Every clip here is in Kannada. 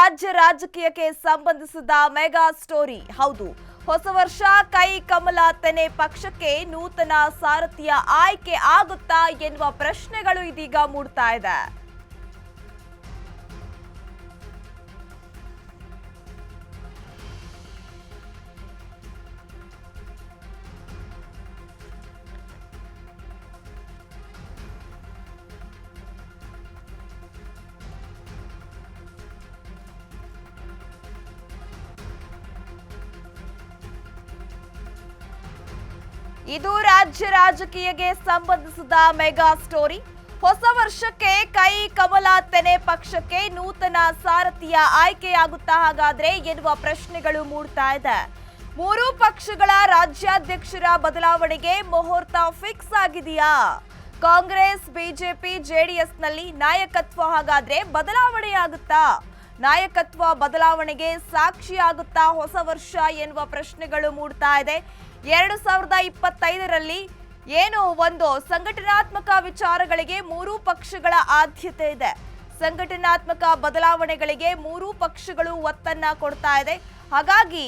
ರಾಜ್ಯ ರಾಜಕೀಯಕ್ಕೆ ಸಂಬಂಧಿಸಿದ ಮೆಗಾ ಸ್ಟೋರಿ. ಹೌದು, ಹೊಸ ವರ್ಷ ಕೈ ಕಮಲ ತೆನೆ ಪಕ್ಷಕ್ಕೆ ನೂತನ ಸಾರಥಿಯ ಆಯ್ಕೆ ಆಗುತ್ತಾ ಎನ್ನುವ ಪ್ರಶ್ನೆಗಳು ಇದೀಗ ಮೂಡ್ತಾ ಇದೆ. ಇದು ರಾಜ್ಯ ರಾಜಕೀಯಕ್ಕೆ ಸಂಬಂಧಿಸಿದ ಮೆಗಾ ಸ್ಟೋರಿ. ಹೊಸ ವರ್ಷಕ್ಕೆ ಕೈ ಕಮಲ ತೆನೆ ಪಕ್ಷಕ್ಕೆ ನೂತನ ಸಾರಥಿಯ ಆಯ್ಕೆಯಾಗುತ್ತಾ ಹಾಗಾದ್ರೆ ಎನ್ನುವ ಪ್ರಶ್ನೆಗಳು ಮೂಡ್ತಾ ಇದೆ. ಮೂರು ಪಕ್ಷಗಳ ರಾಜ್ಯಾಧ್ಯಕ್ಷರ ಬದಲಾವಣೆಗೆ ಮುಹೂರ್ತ ಫಿಕ್ಸ್ ಆಗಿದೆಯಾ? ಕಾಂಗ್ರೆಸ್, ಬಿಜೆಪಿ, ಜೆಡಿಎಸ್ನಲ್ಲಿ ನಾಯಕತ್ವ ಹಾಗಾದ್ರೆ ಬದಲಾವಣೆಯಾಗುತ್ತಾ? ನಾಯಕತ್ವ ಬದಲಾವಣೆಗೆ ಸಾಕ್ಷಿಯಾಗುತ್ತಾ ಹೊಸ ವರ್ಷ ಎನ್ನುವ ಪ್ರಶ್ನೆಗಳು ಮೂಡ್ತಾ ಇದೆ. 2025ರಲ್ಲಿ ಏನು ಒಂದು ಸಂಘಟನಾತ್ಮಕ ವಿಚಾರಗಳಿಗೆ ಮೂರು ಪಕ್ಷಗಳ ಆದ್ಯತೆ ಇದೆ. ಸಂಘಟನಾತ್ಮಕ ಬದಲಾವಣೆಗಳಿಗೆ ಮೂರು ಪಕ್ಷಗಳು ಒತ್ತನ್ನ ಕೊಡ್ತಾ ಇದೆ. ಹಾಗಾಗಿ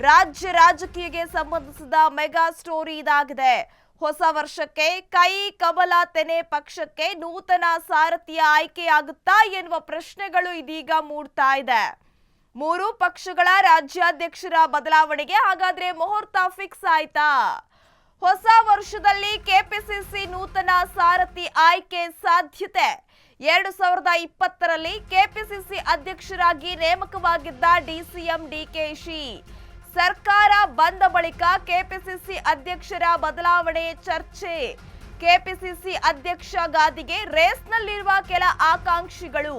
ರಾಜ್ಯ ರಾಜಕೀಯಕ್ಕೆ ಸಂಬಂಧಿಸಿದ ಮೆಗಾ ಸ್ಟೋರಿ ಇದಾಗಿದೆ. ಹೊಸ ವರ್ಷಕ್ಕೆ ಕೈ ಕಮಲ ತೆನೆ ಪಕ್ಷಕ್ಕೆ ನೂತನ ಸಾರಥಿಯ ಆಯ್ಕೆಯಾಗುತ್ತಾ ಎನ್ನುವ ಪ್ರಶ್ನೆಗಳು ಇದೀಗ ಮೂಡ್ತಾ ಇದೆ. ಮೂರು ಪಕ್ಷಗಳ ರಾಜ್ಯಾಧ್ಯಕ್ಷರ ಬದಲಾವಣೆಗೆ ಹಾಗಾದ್ರೆ ಮುಹೂರ್ತ ಫಿಕ್ಸ್ ಆಯ್ತಾ? ಹೊಸ ವರ್ಷದಲ್ಲಿ ಕೆಪಿಸಿಸಿ ನೂತನ ಸಾರಥಿ ಆಯ್ಕೆ ಸಾಧ್ಯತೆ. 2020ರಲ್ಲಿ ಕೆಪಿಸಿಸಿ ಅಧ್ಯಕ್ಷರಾಗಿ ನೇಮಕವಾಗಿದ್ದ ಡಿಸಿಎಂ ಡಿಕೆಶಿ ಸರ್ಕಾರ ಬಂದ ಬಳಿಕ ಕೆಪಿಸಿಸಿ ಅಧ್ಯಕ್ಷರ ಬದಲಾವಣೆ ಚರ್ಚೆ. ಕೆಪಿಸಿಸಿ ಅಧ್ಯಕ್ಷ ಗಾದಿಗೆ ರೇಸ್ನಲ್ಲಿರುವ ಕೆಲ ಆಕಾಂಕ್ಷಿಗಳು.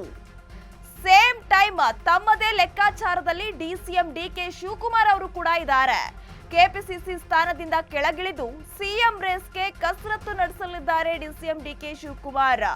ಸೇಮ್ ಟೈಮ್ ತಮ್ಮದೇ ಲೆಕ್ಕಾಚಾರದಲ್ಲಿ ಡಿಸಿಎಂ ಡಿಕೆ ಶಿವಕುಮಾರ್ ಅವರು ಕೂಡ ಇದ್ದಾರೆ. ಕೆಪಿಸಿಸಿ ಸ್ಥಾನದಿಂದ ಕೆಳಗಿಳಿದು ಸಿಎಂ ರೇಸ್ಗೆ ಕಸರತ್ತು ನಡೆಸಲಿದ್ದಾರೆ ಡಿಸಿಎಂ ಡಿಕೆ ಶಿವಕುಮಾರ್.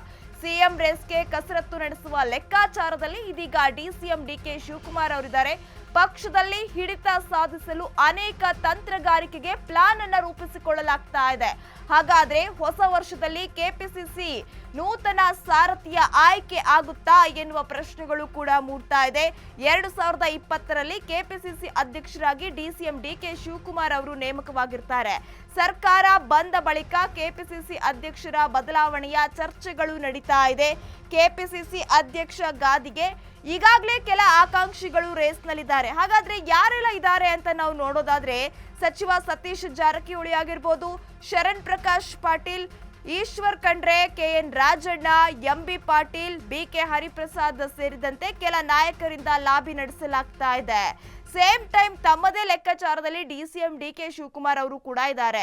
ಸಿಎಂ ರೇಸ್ಗೆ ಕಸರತ್ತು ನಡೆಸುವ ಲೆಕ್ಕಾಚಾರದಲ್ಲಿ ಇದೀಗ ಡಿಸಿಎಂ ಡಿಕೆ ಶಿವಕುಮಾರ್ ಅವರಿದ್ದಾರೆ. ಪಕ್ಷದಲ್ಲಿ ಹಿಡಿತ ಸಾಧಿಸಲು ಅನೇಕ ತಂತ್ರಗಾರಿಕೆಗೆ ಪ್ಲಾನ್ ಅನ್ನು ರೂಪಿಸಿಕೊಳ್ಳಲಾಗ್ತಾ ಇದೆ. ಹಾಗಾದ್ರೆ ಹೊಸ ವರ್ಷದಲ್ಲಿ ಕೆಪಿಸಿಸಿ ನೂತನ ಸಾರಥಿಯ ಆಯ್ಕೆ ಆಗುತ್ತಾ ಎನ್ನುವ ಪ್ರಶ್ನೆಗಳು ಕೂಡ ಮೂಡ್ತಾ ಇದೆ. 2020ರಲ್ಲಿ ಕೆಪಿಸಿಸಿ ಅಧ್ಯಕ್ಷರಾಗಿ ಡಿಸಿಎಂ ಡಿಕೆ ಶಿವಕುಮಾರ್ ಅವರು ನೇಮಕವಾಗಿರ್ತಾರೆ. ಸರ್ಕಾರ ಬಂದ ಬಳಿಕ ಕೆಪಿಸಿಸಿ ಅಧ್ಯಕ್ಷರ ಬದಲಾವಣೆಯ ಚರ್ಚೆಗಳು ನಡೀತಾ ಇದೆ. ಕೆಪಿಸಿಸಿ ಅಧ್ಯಕ್ಷ ಗಾದಿಗೆ ಈಗಾಗಲೇ ಕೆಲ ಆಕಾಂಕ್ಷಿಗಳು ರೇಸ್ನಲ್ಲಿದ್ದಾರೆ. ಹಾಗಾದ್ರೆ ಯಾರೆಲ್ಲ ಇದ್ದಾರೆ ಅಂತ ನಾವು ನೋಡೋದಾದ್ರೆ ಸಚಿವ ಸತೀಶ್ ಜಾರಕಿಹೊಳಿ ಆಗಿರ್ಬೋದು, Sharan Prakash Patil, Eshwar Khandre, KN Rajanna, MB Patil, BK Hariprasad ಸೇರಿದಂತೆ ಕೆಲ ನಾಯಕರಿಂದ ಲಾಬಿ ನಡೆಸಲಾಗ್ತಾ ಇದೆ. ಸೇಮ್ ಟೈಮ್ ತಮ್ಮದೇ ಲೆಕ್ಕಾಚಾರದಲ್ಲಿ ಡಿಸಿಎಂ ಡಿಕೆ ಶಿವಕುಮಾರ್ ಅವರು ಕೂಡ ಇದ್ದಾರೆ.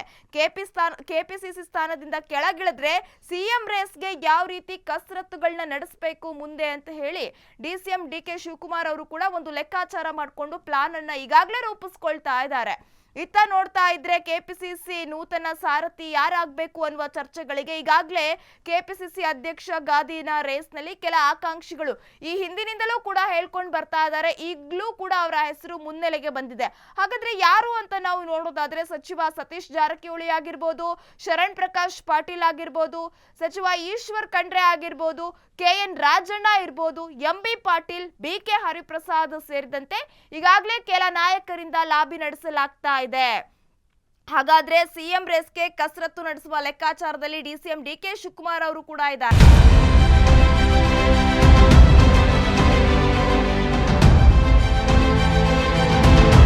ಕೆಪಿಸಿಸಿ ಸ್ಥಾನದಿಂದ ಕೆಳಗಿಳಿದ್ರೆ ಸಿಎಂ ರೇಸ್ಗೆ ಯಾವ ರೀತಿ ಕಸರತ್ತುಗಳನ್ನ ನಡೆಸಬೇಕು ಮುಂದೆ ಅಂತ ಹೇಳಿ ಡಿಸಿಎಂ ಡಿಕೆ ಶಿವಕುಮಾರ್ ಅವರು ಕೂಡ ಒಂದು ಲೆಕ್ಕಾಚಾರ ಮಾಡಿಕೊಂಡು ಪ್ಲಾನ್ ಅನ್ನ ಈಗಾಗಲೇ ರೂಪಿಸ್ಕೊಳ್ತಾ ಇದ್ದಾರೆ. ಇತ್ತ ನೋಡ್ತಾ ಇದ್ರೆ ಕೆಪಿಸಿಸಿ ನೂತನ ಸಾರಥಿ ಯಾರಾಗಬೇಕು ಅನ್ನುವ ಚರ್ಚೆಗಳಿಗೆ ಈಗಾಗಲೇ ಕೆಪಿಸಿಸಿ ಅಧ್ಯಕ್ಷ ಗಾದಿನ ರೇಸ್ನಲ್ಲಿ ಕೆಲ ಆಕಾಂಕ್ಷಿಗಳು ಈ ಹಿಂದಿನಿಂದಲೂ ಕೂಡ ಹೇಳ್ಕೊಂಡು ಬರ್ತಾ ಇದ್ದಾರೆ. ಈಗಲೂ ಕೂಡ ಅವರ ಹೆಸರು ಮುನ್ನೆಲೆಗೆ ಬಂದಿದೆ. ಹಾಗಾದ್ರೆ ಯಾರು ಅಂತ ನಾವು ನೋಡೋದಾದ್ರೆ ಸಚಿವ ಸತೀಶ್ ಜಾರಕಿಹೊಳಿ ಆಗಿರ್ಬೋದು, ಶರಣ್ ಪ್ರಕಾಶ್ ಪಾಟೀಲ್ ಆಗಿರ್ಬೋದು, ಸಚಿವ ಈಶ್ವರ್ ಖಂಡ್ರೆ ಆಗಿರ್ಬೋದು, ಕೆಎನ್ ರಾಜಣ್ಣ ಇರ್ಬೋದು, ಎಂಬಿ ಪಾಟೀಲ್, ಬಿಕೆ ಹರಿಪ್ರಸಾದ್ ಸೇರಿದಂತೆ ಈಗಾಗಲೇ ಕೆಲ ನಾಯಕರಿಂದ ಲಾಬಿ ನಡೆಸಲಾಗ್ತಾ ಇದೆ. ಹಾಗಾದ್ರೆ ಸಿಎಂ ರೇಸ್ಗೆ ಕಸರತ್ತು ನಡೆಸುವ ಲೆಕ್ಕಾಚಾರದಲ್ಲಿ ಡಿಸಿಎಂ ಡಿಕೆ ಶಿವಕುಮಾರ್ ಅವರು ಕೂಡ ಇದ್ದಾರೆ.